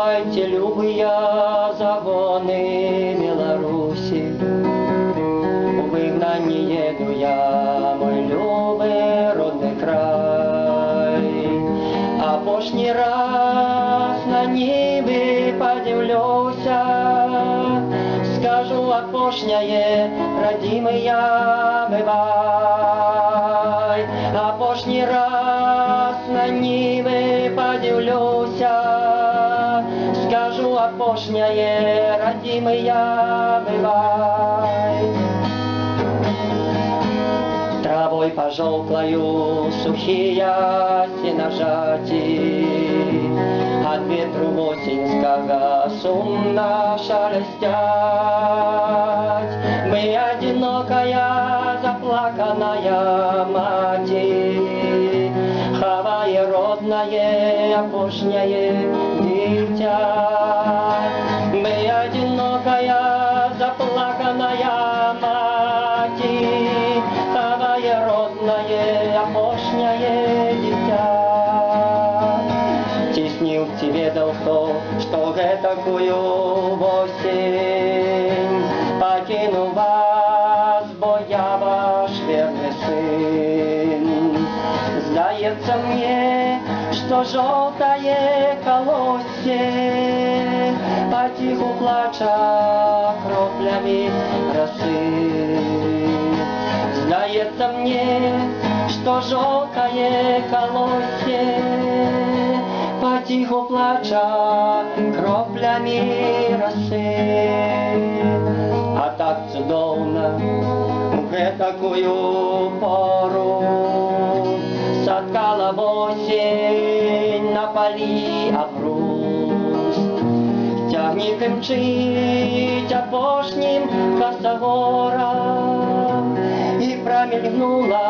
Ступайте, любые загоны Беларуси, у вигнанні еду я, мой любий родний край. А пошній раз на ніби подивлюся, скажу опошняє, родимый я бывай. А пошній раз на ніби подивлюся, скажу опошняє, родимый я бывай. Травой пожелклою сухие сеножати, от ветру осеньского сумно шелестять. Мы одинокая, заплаканная мати, ховая родное, опошняе дитя. Мы одинокая, заплаканная мати, ховая родное, опошняе дитя. Теснил к тебе дал то, что такую осень покинул вас, бо я ваш верный сын. Сдается мне, что желтое колосье потиху плача кроплями росы. Сдается мне, что желтое колосье потиху плача кроплями росы. А так чудовно в такую пору соткала осень на поли обруст. Тягнет и мчить опошним косогором, и промелькнула